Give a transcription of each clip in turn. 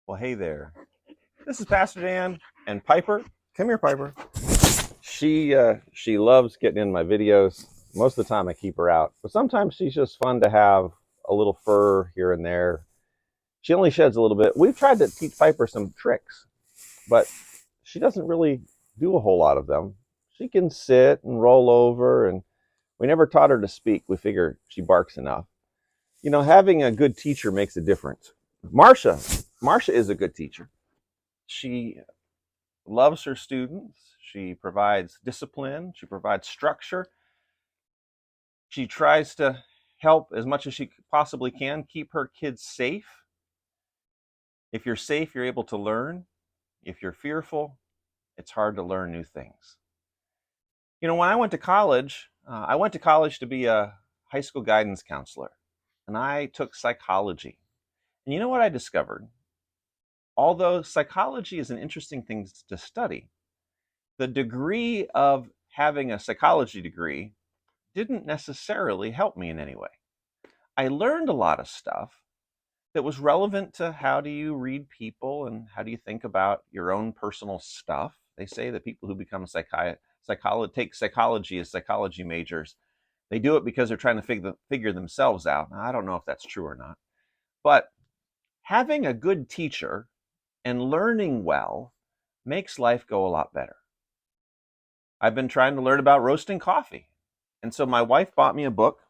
Well, hey there. This is Pastor Dan and Piper. Come here, Piper. She loves getting in my videos. Most of the time I keep her out, but sometimes she's just fun to have a little fur here and there. She only sheds a little bit. We've tried to teach Piper some tricks, but she doesn't really do a whole lot of them. She can sit and roll over, and we never taught her to speak. We figure she barks enough. You know, having a good teacher makes a difference. Marsha is a good teacher. She loves her students. She provides discipline. She provides structure. She tries to help as much as she possibly can keep her kids safe. If you're safe, you're able to learn. If you're fearful, it's hard to learn new things. You know, when I went to college to be a high school guidance counselor, and I took psychology. And you know what I discovered? Although psychology is an interesting thing to study, the degree of having a psychology degree didn't necessarily help me in any way. I learned a lot of stuff that was relevant to how do you read people and how do you think about your own personal stuff. They say that people who become take psychology as psychology majors, they do it because they're trying to figure themselves out. Now, I don't know if that's true or not, but having a good teacher and learning well makes life go a lot better. I've been trying to learn about roasting coffee. And so my wife bought me a book,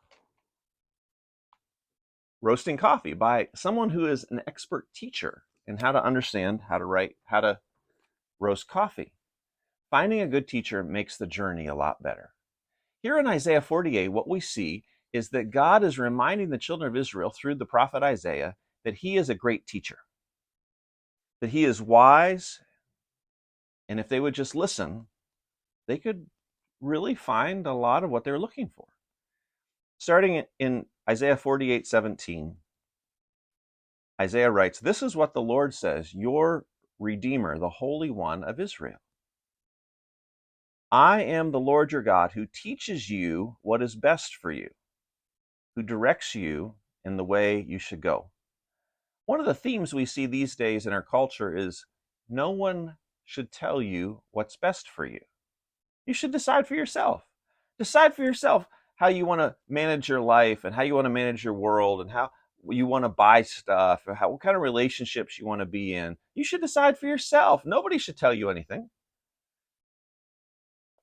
Roasting Coffee, by someone who is an expert teacher in how to understand how to roast coffee. Finding a good teacher makes the journey a lot better. Here in Isaiah 48, what we see is that God is reminding the children of Israel through the prophet Isaiah that he is a great teacher, that he is wise, and if they would just listen, they could really find a lot of what they're looking for. Starting in Isaiah 48:17, Isaiah writes, "This is what the Lord says, your Redeemer, the Holy One of Israel. I am the Lord your God who teaches you what is best for you, who directs you in the way you should go." One of the themes we see these days in our culture is no one should tell you what's best for you. You should decide for yourself. Decide for yourself how you want to manage your life and how you want to manage your world and how you want to buy stuff or what kind of relationships you want to be in. You should decide for yourself. Nobody should tell you anything.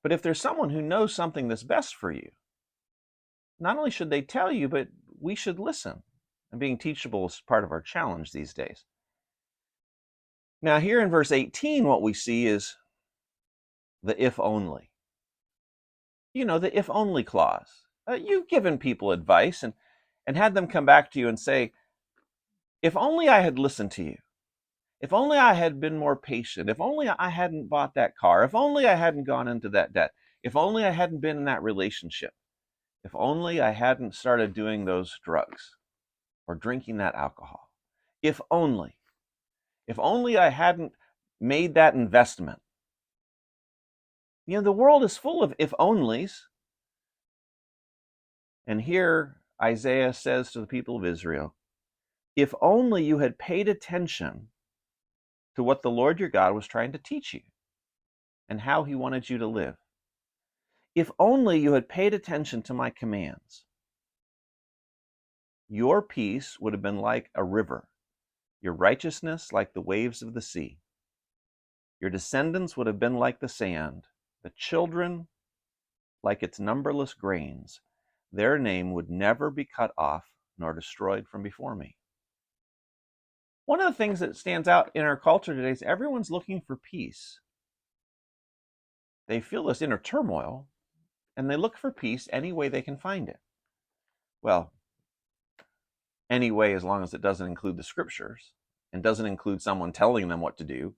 But if there's someone who knows something that's best for you, not only should they tell you, but we should listen. And being teachable is part of our challenge these days. Now, here in verse 18, what we see is the if only. You know, the if only clause. You've given people advice and had them come back to you and say, if only I had listened to you. If only I had been more patient. If only I hadn't bought that car. If only I hadn't gone into that debt. If only I hadn't been in that relationship. If only I hadn't started doing those drugs or drinking that alcohol. If only. If only I hadn't made that investment. You know, the world is full of if onlys. And here Isaiah says to the people of Israel, if only you had paid attention to what the Lord your God was trying to teach you and how he wanted you to live. If only you had paid attention to my commands, your peace would have been like a river, your righteousness like the waves of the sea. Your descendants would have been like the sand, the children like its numberless grains. Their name would never be cut off nor destroyed from before me. One of the things that stands out in our culture today is everyone's looking for peace. They feel this inner turmoil, and they look for peace any way they can find it. Well, any way as long as it doesn't include the scriptures and doesn't include someone telling them what to do.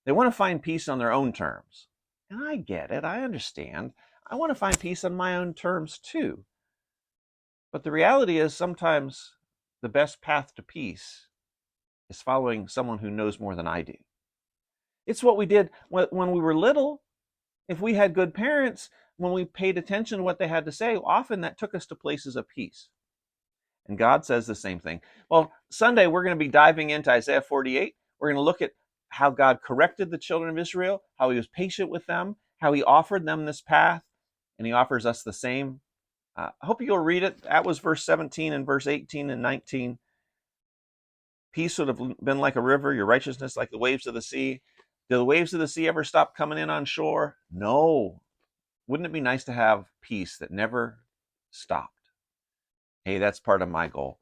They want to find peace on their own terms. And I get it, I understand. I want to find peace on my own terms too. But the reality is sometimes the best path to peace is following someone who knows more than I do. It's what we did when we were little. If we had good parents, when we paid attention to what they had to say, often that took us to places of peace. And God says the same thing. Well, Sunday we're going to be diving into Isaiah 48. We're going to look at how God corrected the children of Israel, how he was patient with them, how he offered them this path, and he offers us the same. I hope you'll read it. That was verse 17 and verse 18 and 19. Peace would have been like a river, your righteousness like the waves of the sea. Do the waves of the sea ever stop coming in on shore? No. Wouldn't it be nice to have peace that never stopped? Hey, that's part of my goal.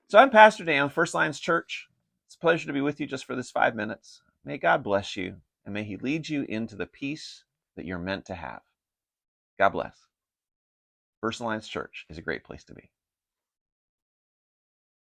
So I'm Pastor Dan, First Lions Church. It's a pleasure to be with you just for this 5 minutes. May God bless you, and may he lead you into the peace that you're meant to have. God bless. First Lions Church is a great place to be.